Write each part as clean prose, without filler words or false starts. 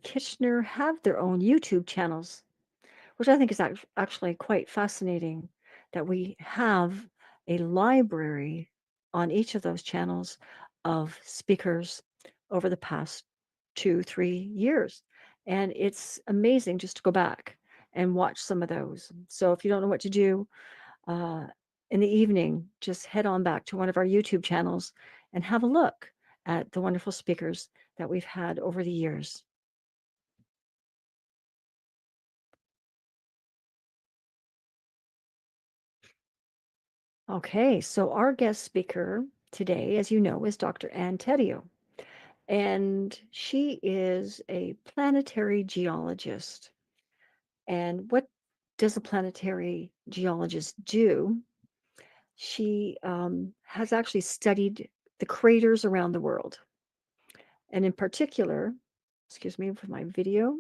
Kitchener have their own YouTube channels, which I think is actually quite fascinating that we have a library on each of those channels of speakers over the past 2, 3 years. And it's amazing just to go back and watch some of those. So if you don't know what to do uh, in the evening, just head on back to one of our YouTube channels and have a look at the wonderful speakers that we've had over the years. Okay, so our guest speaker today, as you know, is Dr. Anne Therriault, and she is a planetary geologist. And what does a planetary geologist do? She has actually studied the craters around the world. And in particular, excuse me for my video,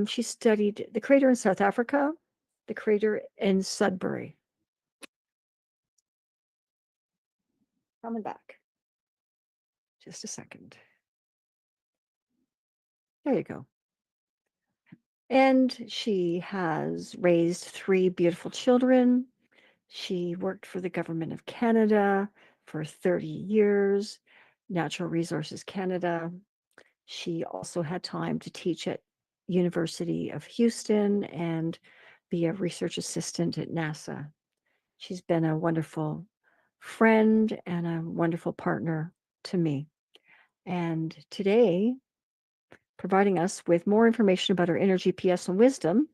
she studied the crater in South Africa, the crater in Sudbury. Coming back. Just a second. There you go. And she has raised 3 beautiful children. She worked for the government of Canada for 30 years, Natural Resources Canada. She also had time to teach at University of Houston and be a research assistant at NASA. She's been a wonderful friend and a wonderful partner to me. And today, providing us with more information about her inner GPS and wisdom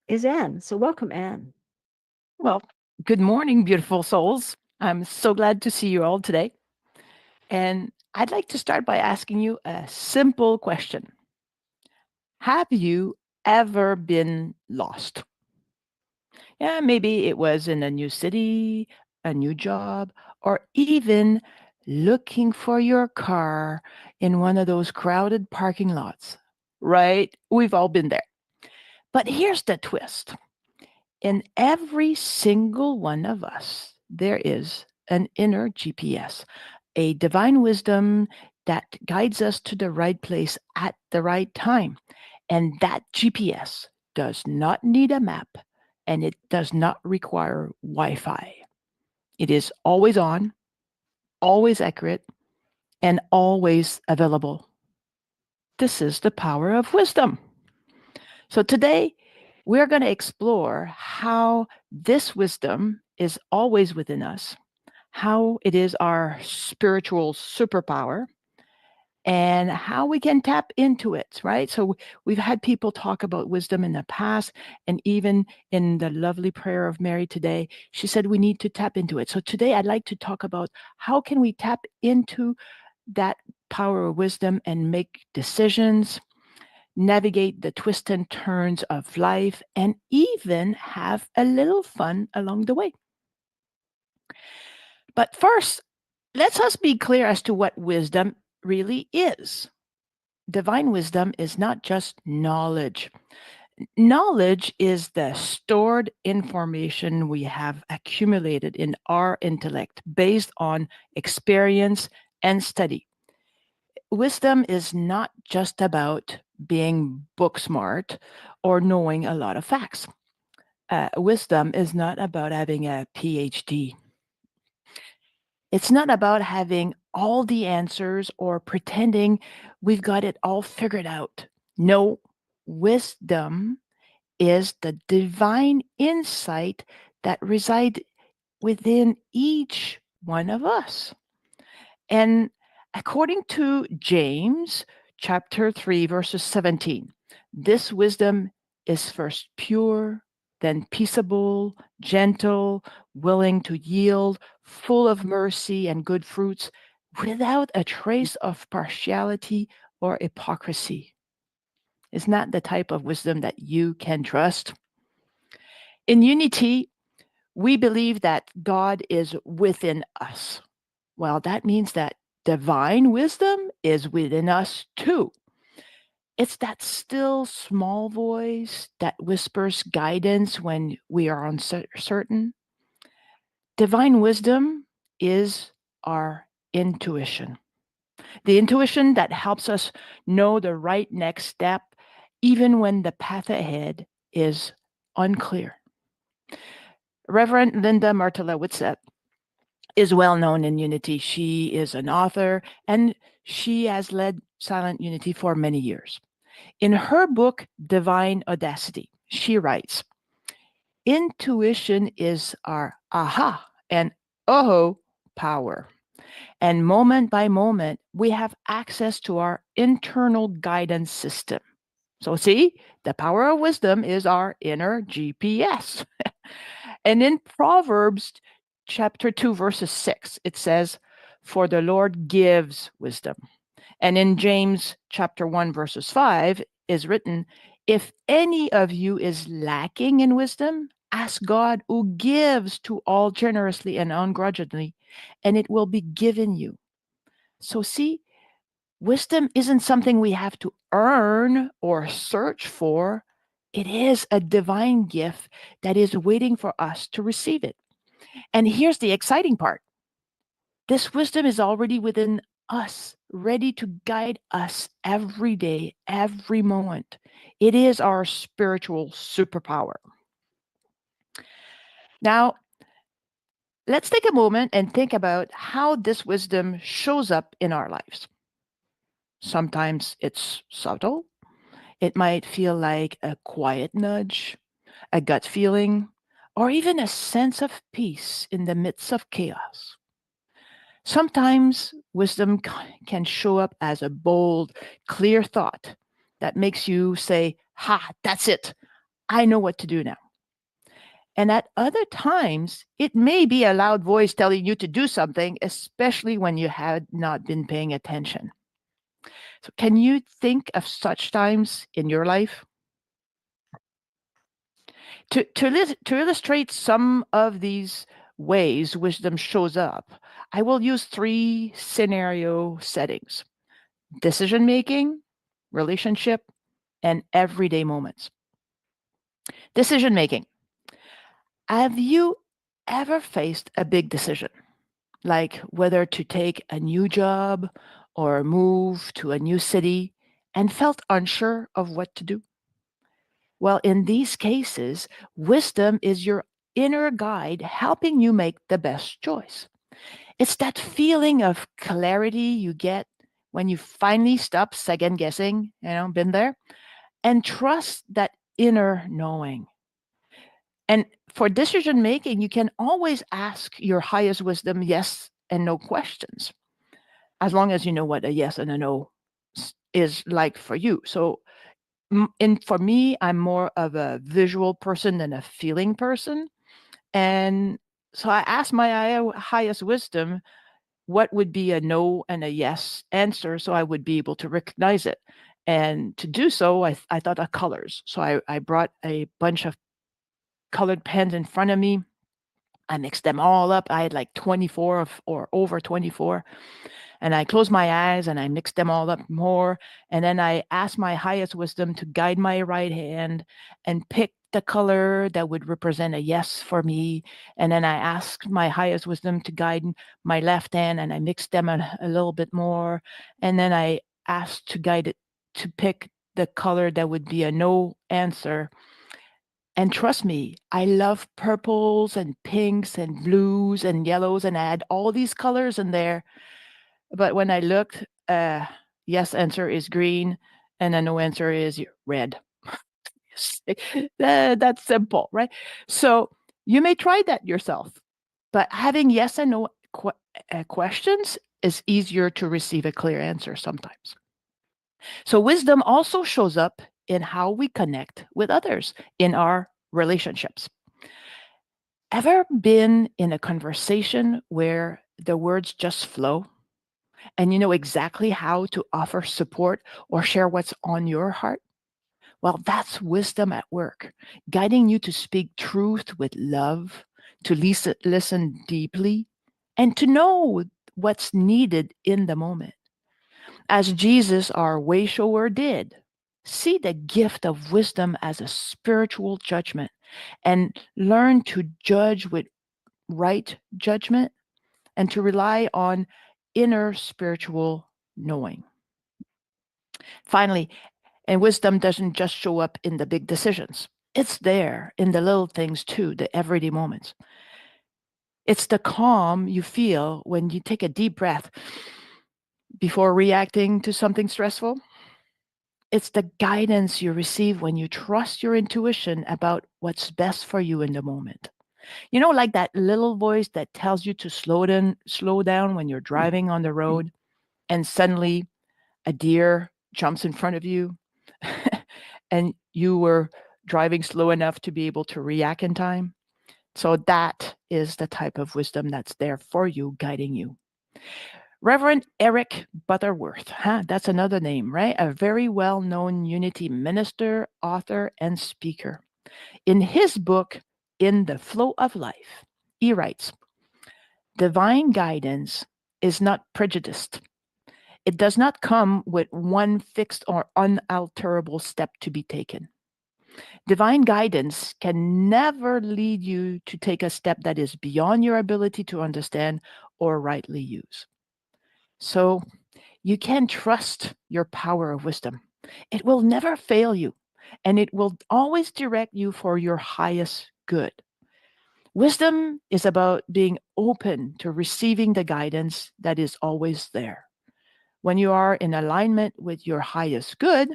is Anne. So welcome, Anne. Well, good morning, beautiful souls. I'm so glad to see you all today. And I'd like to start by asking you a simple question. Have you ever been lost? Yeah, maybe it was in a new city, a new job, or even looking for your car in one of those crowded parking lots, right? We've all been there. But here's the twist. In every single one of us, there is an inner GPS, a divine wisdom that guides us to the right place at the right time. And that GPS does not need a map and it does not require Wi Fi. It is always on, always accurate, and always available. This is the power of wisdom. So today, we're going to explore how this wisdom is always within us, how it is our spiritual superpower, and how we can tap into it, right? So we've had people talk about wisdom in the past, and even in the lovely prayer of Mary today, she said we need to tap into it. So today I'd like to talk about how can we tap into that power of wisdom and make decisions, navigate the twists and turns of life, and even have a little fun along the way. But first, let us be clear as to what wisdom really is. Divine wisdom is not just knowledge. Knowledge is the stored information we have accumulated in our intellect based on experience and study. Wisdom is not just about being book smart or knowing a lot of facts. Wisdom is not about having a PhD. It's not about having all the answers or pretending we've got it all figured out. No, wisdom is the divine insight that resides within each one of us. And according to James chapter 3, verses 17, this wisdom is first pure, then peaceable, gentle, willing to yield, full of mercy and good fruits, without a trace of partiality or hypocrisy. Isn't that the type of wisdom that you can trust? In unity, we believe that God is within us. Well, that means that divine wisdom is within us too. It's that still small voice that whispers guidance when we are uncertain. Divine wisdom is our intuition. the intuition that helps us know the right next step, even when the path ahead is unclear. Reverend Linda Martella Whitsett is well known in Unity. She is an author and she has led Silent Unity for many years. In her book, Divine Audacity, she writes, intuition is our aha and oh power. And moment by moment, we have access to our internal guidance system. So, see, the power of wisdom is our inner GPS. And in Proverbs chapter 2, verses 6, it says, for the Lord gives wisdom. And in James chapter 1, verses 5 is written, if any of you is lacking in wisdom, ask God who gives to all generously and ungrudgingly, and it will be given you. So, see, wisdom isn't something we have to earn or search for. It is a divine gift that is waiting for us to receive it. And here's the exciting part, this wisdom is already within us, ready to guide us every day, every moment. It is our spiritual superpower. Now, let's take a moment and think about how this wisdom shows up in our lives. Sometimes it's subtle. It might feel like a quiet nudge, a gut feeling, or even a sense of peace in the midst of chaos. Sometimes wisdom can show up as a bold, clear thought that makes you say, ha, that's it. I know what to do now. And at other times, it may be a loud voice telling you to do something, especially when you had not been paying attention. So, can you think of such times in your life? To illustrate some of these ways wisdom shows up, I will use 3 scenario settings: decision making, relationship, and everyday moments. Decision making. Have you ever faced a big decision, like whether to take a new job or move to a new city and felt unsure of what to do? Well, in these cases, wisdom is your inner guide helping you make the best choice. It's that feeling of clarity you get when you finally stop second guessing, been there, and trust that inner knowing. And for decision making, you can always ask your highest wisdom yes and no questions, as long as you know what a yes and a no is like for you. So, for me, I'm more of a visual person than a feeling person. And so I asked my highest wisdom what would be a no and a yes answer so I would be able to recognize it. And to do so, I thought of colors. So I brought a bunch of colored pens in front of me. I mixed them all up. I had like 24 or over 24. And I closed my eyes and I mixed them all up more. And then I asked my highest wisdom to guide my right hand and pick the color that would represent a yes for me. And then I asked my highest wisdom to guide my left hand and I mixed them a little bit more. And then I asked to guide it to pick the color that would be a no answer. And trust me, I love purples and pinks and blues and yellows, and I had all these colors in there. But when I looked, yes answer is green, and a no answer is red. That's simple, right? So you may try that yourself, but having yes and no questions is easier to receive a clear answer sometimes. So wisdom also shows up in how we connect with others in our relationships. Ever been in a conversation where the words just flow and you know exactly how to offer support or share what's on your heart? Well, that's wisdom at work, guiding you to speak truth with love, to listen deeply, and to know what's needed in the moment. As Jesus, our way shower, did. See the gift of wisdom as a spiritual judgment and learn to judge with right judgment and to rely on inner spiritual knowing. Finally, and wisdom doesn't just show up in the big decisions. It's there in the little things too, the everyday moments. It's the calm you feel when you take a deep breath before reacting to something stressful. It's the guidance you receive when you trust your intuition about what's best for you in the moment. Like that little voice that tells you to slow down when you're driving on the road and suddenly a deer jumps in front of you and you were driving slow enough to be able to react in time. So that is the type of wisdom that's there for you, guiding you. Reverend Eric Butterworth, that's another name, right? A very well known Unity minister, author, and speaker. In his book, In the Flow of Life, he writes, divine guidance is not prejudiced. It does not come with one fixed or unalterable step to be taken. Divine guidance can never lead you to take a step that is beyond your ability to understand or rightly use. So you can trust your power of wisdom. It will never fail you, and it will always direct you for your highest good. Wisdom is about being open to receiving the guidance that is always there. When you are in alignment with your highest good,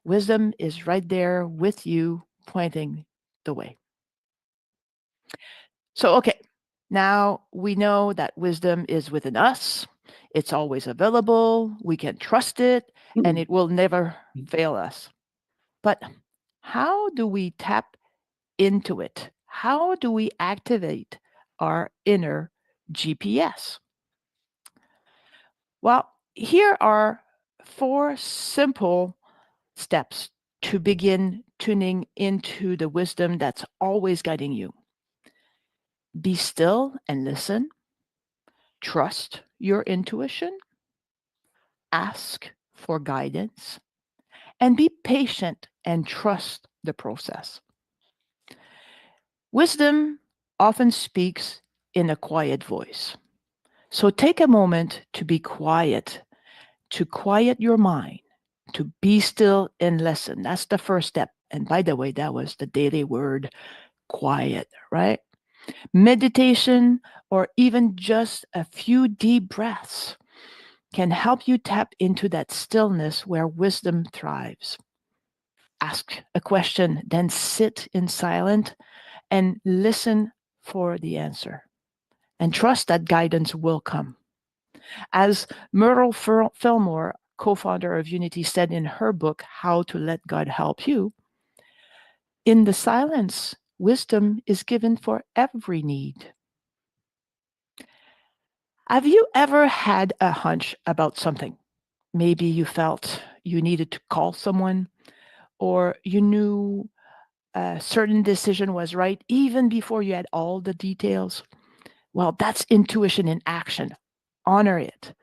wisdom is right there with you, pointing the way. So, okay, now we know that wisdom is within us. It's always available. We can trust it, and it will never fail us. But how do we tap into it? How do we activate our inner GPS? Well, here are 4 simple steps to begin tuning into the wisdom that's always guiding you. Be still and listen. Trust your intuition. Ask for guidance. And be patient and trust the process. Wisdom often speaks in a quiet voice. So take a moment to be quiet, to quiet your mind, to be still and listen. That's the first step. And by the way, that was the daily word quiet, right? Meditation or even just a few deep breaths can help you tap into that stillness where wisdom thrives. Ask a question, then sit in silence and listen for the answer. And trust that guidance will come. As Myrtle Fillmore, co founder of Unity, said in her book, How to Let God Help You, in the silence, wisdom is given for every need. Have you ever had a hunch about something? Maybe you felt you needed to call someone, or you knew a certain decision was right even before you had all the details. Well, that's intuition in action. Honor it.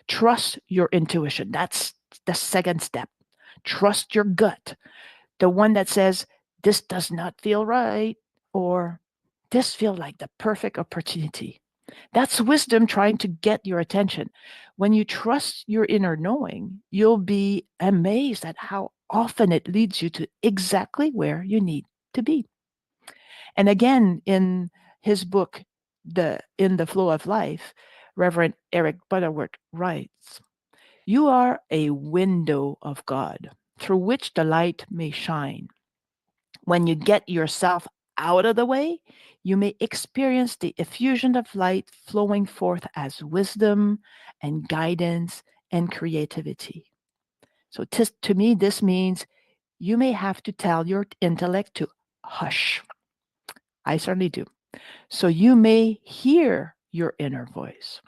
Trust your intuition. That's the second step. Trust your gut, the one that says, this does not feel right, or this feels like the perfect opportunity. That's wisdom trying to get your attention. When you trust your inner knowing, you'll be amazed at how often it leads you to exactly where you need to be. And again, in his book, In the Flow of Life, Reverend Eric Butterworth writes, you are a window of God through which the light may shine. When you get yourself out of the way, you may experience the effusion of light flowing forth as wisdom and guidance and creativity. So, to me, this means you may have to tell your intellect to hush. I certainly do. So, you may hear your inner voice.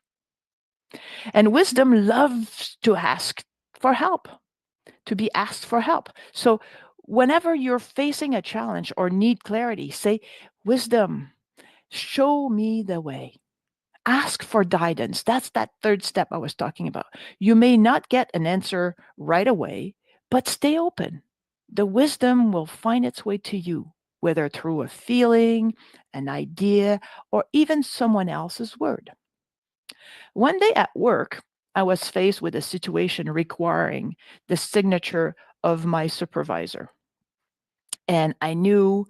And wisdom loves to ask for help, to be asked for help. So, whenever you're facing a challenge or need clarity, say, wisdom, show me the way. Ask for guidance. That's that third step I was talking about. You may not get an answer right away, but stay open. The wisdom will find its way to you, whether through a feeling, an idea, or even someone else's word. One day at work, I was faced with a situation requiring the signature of my supervisor. And I knew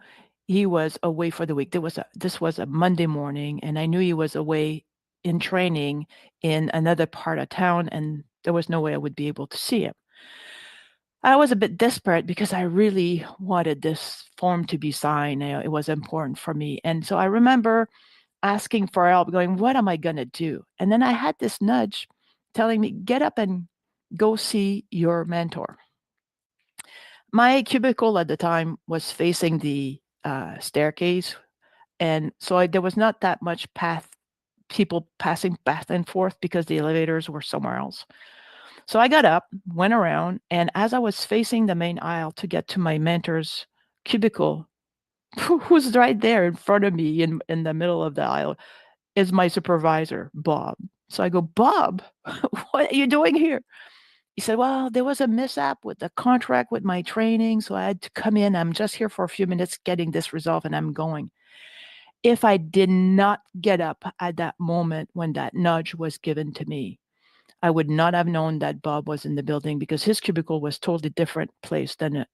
he was away for the week. This was a Monday morning, and I knew he was away in training in another part of town, and there was no way I would be able to see him. I was a bit desperate because I really wanted this form to be signed. It was important for me. And so I remember asking for help, going, what am I going to do? And then I had this nudge telling me, get up and go see your mentor. My cubicle at the time was facing the staircase. And so there was not that much people passing back and forth because the elevators were somewhere else. So I got up, went around, and as I was facing the main aisle to get to my mentor's cubicle, who's right there in front of me in the middle of the aisle, is my supervisor, Bob. So I go, Bob, what are you doing here? He said, well, there was a mishap with the contract with my training, so I had to come in. I'm just here for a few minutes getting this resolved, and I'm going. If I did not get up at that moment when that nudge was given to me, I would not have known that Bob was in the building because his cubicle was totally different place than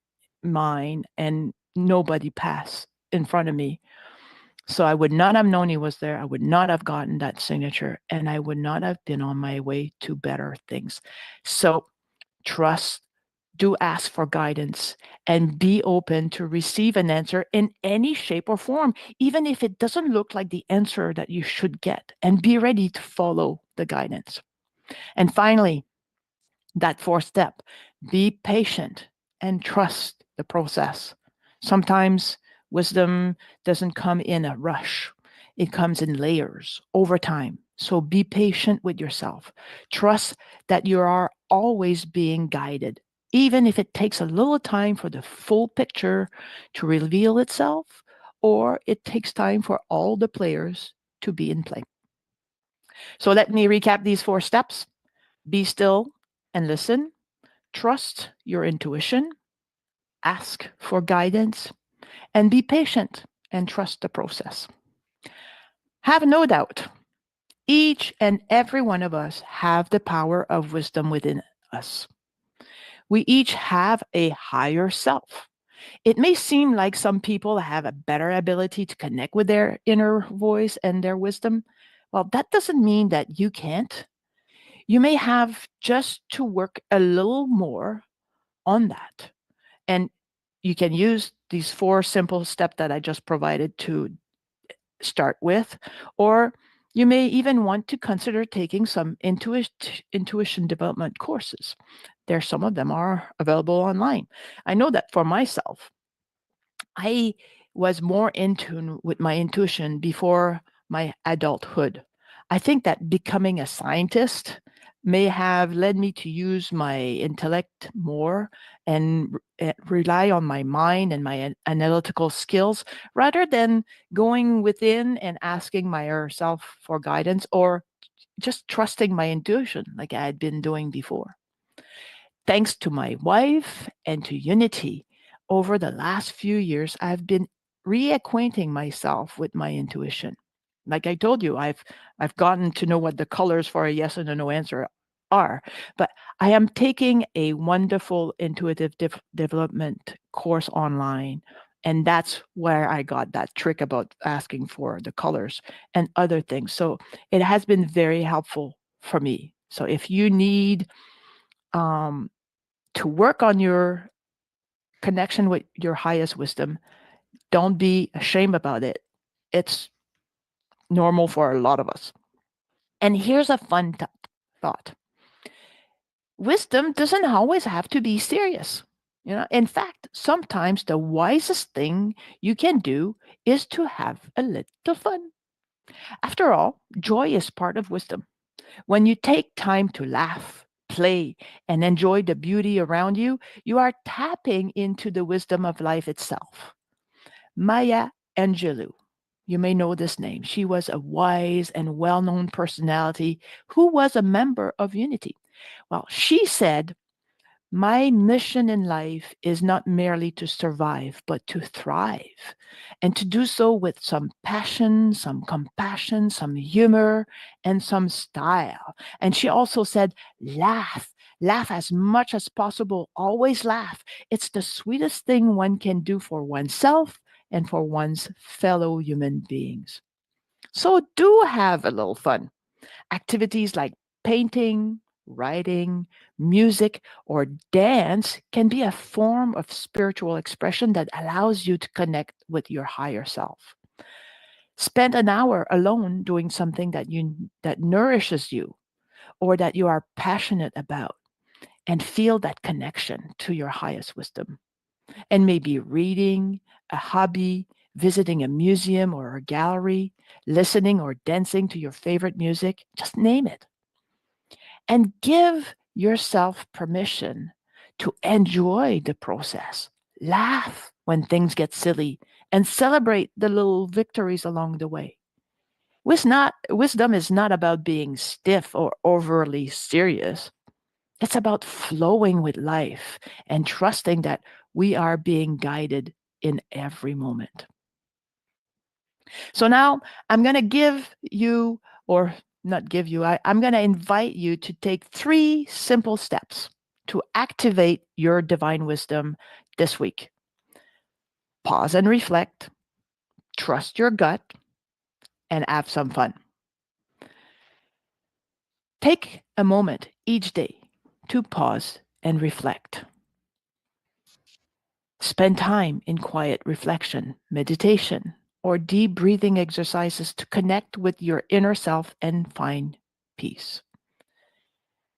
mine, and nobody passed in front of me. So I would not have known he was there. I would not have gotten that signature, and I would not have been on my way to better things. So trust, do ask for guidance, and be open to receive an answer in any shape or form, even if it doesn't look like the answer that you should get, and be ready to follow the guidance. And finally, that fourth step, be patient and trust the process. Sometimes wisdom doesn't come in a rush, it comes in layers over time. So be patient with yourself. Trust that you are always being guided, even if it takes a little time for the full picture to reveal itself, or it takes time for all the players to be in play. So let me recap these four steps. Be still and listen. Trust your intuition, ask for guidance, and be patient and trust the process. Have no doubt, each and every one of us have the power of wisdom within us. We each have a higher self. It may seem like some people have a better ability to connect with their inner voice and their wisdom. Well, that doesn't mean that you can't. You may have just to work a little more on that. And you can use these four simple steps that I just provided to start with, or you may even want to consider taking some intuition development courses. Some of them are available online. I know that for myself, I was more in tune with my intuition before my adulthood. I think that becoming a scientist may have led me to use my intellect more and rely on my mind and my analytical skills rather than going within and asking myself for guidance or just trusting my intuition like I had been doing before. Thanks to my wife and to Unity, over the last few years, I've been reacquainting myself with my intuition. Like I told you, I've gotten to know what the colors for a yes and a no answer are, but I am taking a wonderful intuitive development course online. And that's where I got that trick about asking for the colors and other things. So it has been very helpful for me. So if you need um, to work on your connection with your highest wisdom, don't be ashamed about it. It's normal for a lot of us. And here's a fun thought. Wisdom doesn't always have to be serious. In fact, sometimes the wisest thing you can do is to have a little fun. After all, joy is part of wisdom. When you take time to laugh, play, and enjoy the beauty around you, you are tapping into the wisdom of life itself. Maya Angelou, you may know this name. She was a wise and well known personality who was a member of Unity. Well, she said, My mission in life is not merely to survive, but to thrive, and to do so with some passion, some compassion, some humor, and some style. And she also said, laugh. Laugh as much as possible. Always laugh. It's the sweetest thing one can do for oneself and for one's fellow human beings. So do have a little fun. Activities like painting, writing, music, or dance can be a form of spiritual expression that allows you to connect with your higher self. Spend an hour alone doing something that nourishes you or that you are passionate about and feel that connection to your highest wisdom. And maybe reading, a hobby, visiting a museum or a gallery, listening or dancing to your favorite music, just name it, and give yourself permission to enjoy the process. Laugh when things get silly and celebrate the little victories along the way. Wisdom is not about being stiff or overly serious. It's about flowing with life and trusting that we are being guided in every moment. So now I'm going to give you, or not give you, I'm going to invite you to take 3 simple steps to activate your divine wisdom this week. Pause and reflect, trust your gut, and have some fun. Take a moment each day to pause and reflect. Spend time in quiet reflection, meditation, or deep breathing exercises to connect with your inner self and find peace.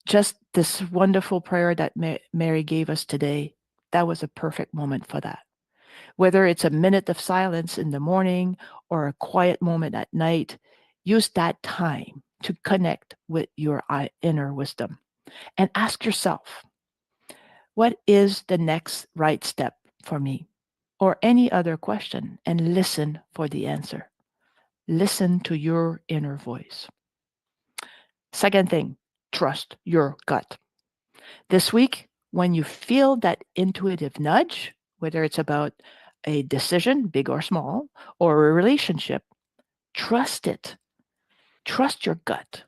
Just this wonderful prayer that Mary gave us today, that was a perfect moment for that. Whether it's a minute of silence in the morning or a quiet moment at night, use that time to connect with your inner wisdom and ask yourself, what is the next right step for me? Or any other question, and listen for the answer. Listen to your inner voice. Second thing, trust your gut. This week, when you feel that intuitive nudge, whether it's about a decision, big or small, or a relationship, trust it. Trust your gut.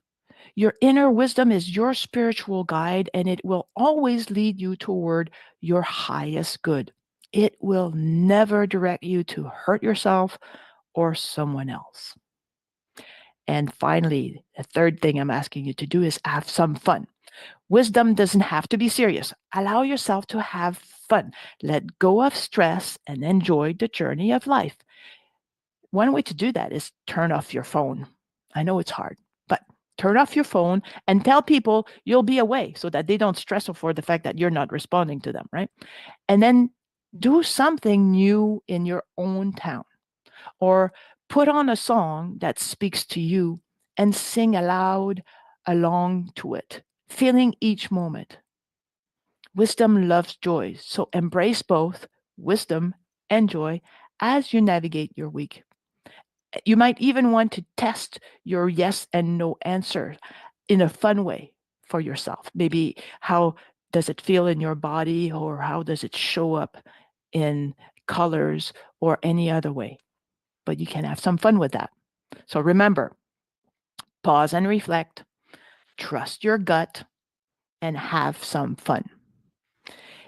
Your inner wisdom is your spiritual guide, and it will always lead you toward your highest good. It will never direct you to hurt yourself or someone else. And finally, the third thing I'm asking you to do is have some fun. Wisdom doesn't have to be serious. Allow yourself to have fun. Let go of stress and enjoy the journey of life. One way to do that is turn off your phone. I know it's hard, but turn off your phone and tell people you'll be away so that they don't stress over the fact that you're not responding to them, right? And then do something new in your own town, or put on a song that speaks to you and sing aloud along to it, feeling each moment. Wisdom loves joy, so embrace both wisdom and joy as you navigate your week. You might even want to test your yes and no answer in a fun way for yourself. Maybe how does it feel in your body, or how does it show up in colors or any other way? But you can have some fun with that. So remember, pause and reflect, trust your gut, and have some fun.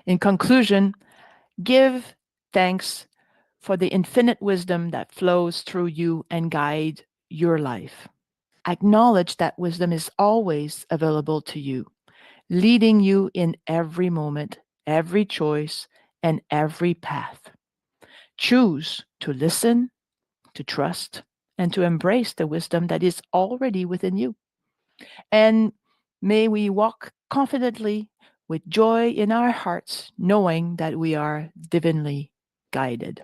In conclusion, give thanks for the infinite wisdom that flows through you and guides your life. Acknowledge that wisdom is always available to you, leading you in every moment, every choice, and every path. Choose to listen, to trust, and to embrace the wisdom that is already within you. And may we walk confidently with joy in our hearts, knowing that we are divinely guided.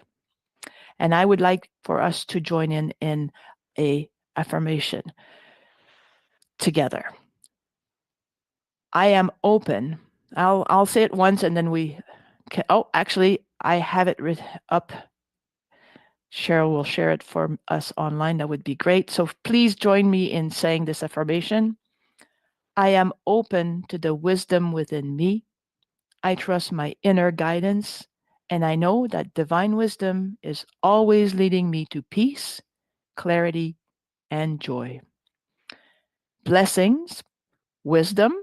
And I would like for us to join in a affirmation together. I am open. I'll say it once and then we can, oh, actually I have it up. Cheryl will share it for us online. That would be great. So please join me in saying this affirmation. I am open to the wisdom within me. I trust my inner guidance, and I know that divine wisdom is always leading me to peace, clarity, and joy. Blessings, wisdom,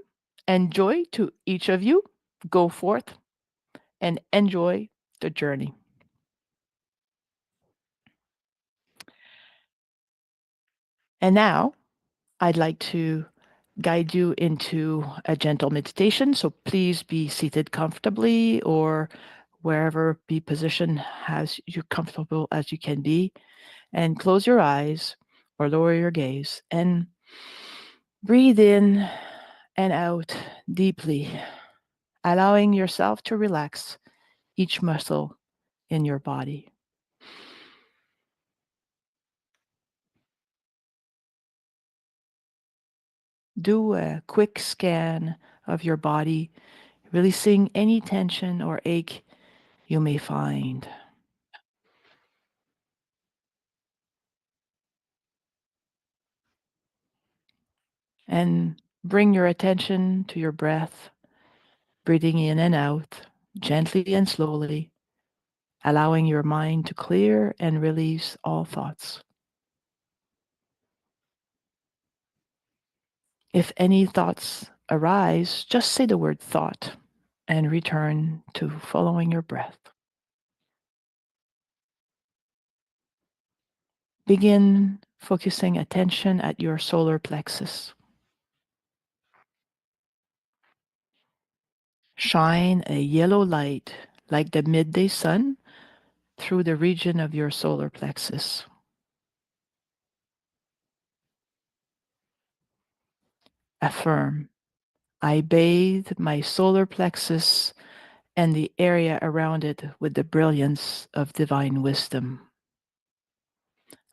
and joy to each of you. Go forth and enjoy the journey. And now I'd like to guide you into a gentle meditation. So please be seated comfortably or wherever be positioned as you comfortable as you can be, and close your eyes or lower your gaze and breathe in and out deeply, allowing yourself to relax each muscle in your body. Do a quick scan of your body, releasing any tension or ache you may find. And bring your attention to your breath, breathing in and out, gently and slowly, allowing your mind to clear and release all thoughts. If any thoughts arise, just say the word thought and return to following your breath. Begin focusing attention at your solar plexus. Shine a yellow light like the midday sun through the region of your solar plexus. Affirm, I bathe my solar plexus and the area around it with the brilliance of divine wisdom.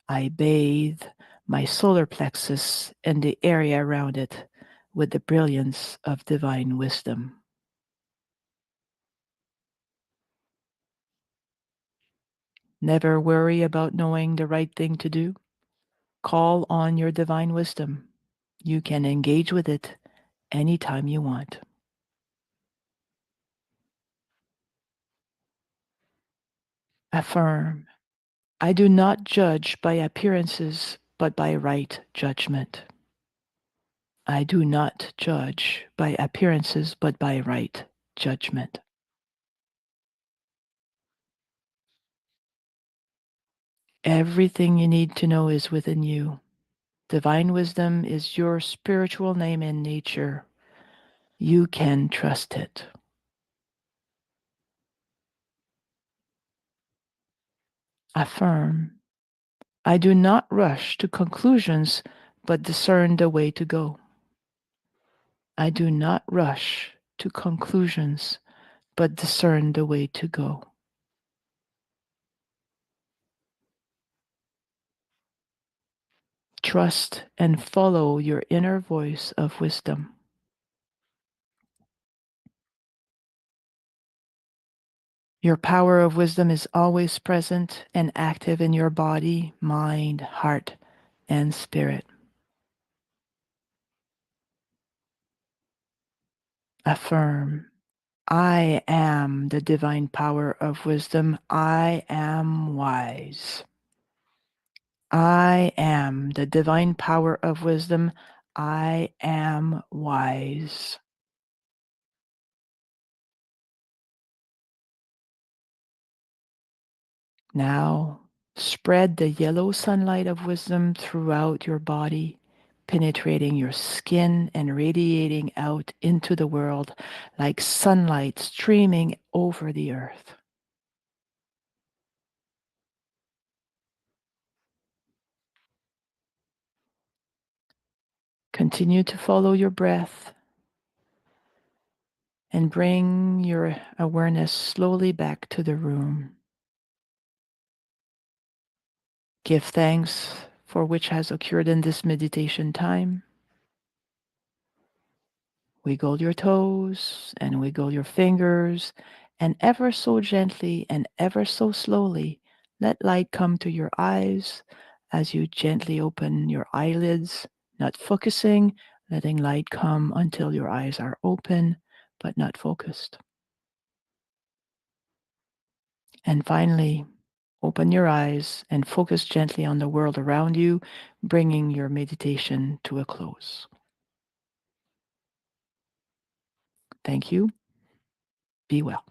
I bathe my solar plexus and the area around it with the brilliance of divine wisdom. Never worry about knowing the right thing to do. Call on your divine wisdom. You can engage with it anytime you want. Affirm, I do not judge by appearances, but by right judgment. I do not judge by appearances, but by right judgment. Everything you need to know is within you. Divine wisdom is your spiritual name in nature. You can trust it. Affirm, I do not rush to conclusions, but discern the way to go. I do not rush to conclusions, but discern the way to go. Trust and follow your inner voice of wisdom. Your power of wisdom is always present and active in your body, mind, heart, and spirit. Affirm, I am the divine power of wisdom. I am wise. I am the divine power of wisdom. I am wise. Now, spread the yellow sunlight of wisdom throughout your body, penetrating your skin and radiating out into the world like sunlight streaming over the earth. Continue to follow your breath and bring your awareness slowly back to the room. Give thanks for which has occurred in this meditation time. Wiggle your toes and wiggle your fingers, and ever so gently and ever so slowly, let light come to your eyes as you gently open your eyelids, not focusing, letting light come until your eyes are open but not focused. And finally, open your eyes and focus gently on the world around you, bringing your meditation to a close. Thank you. Be well.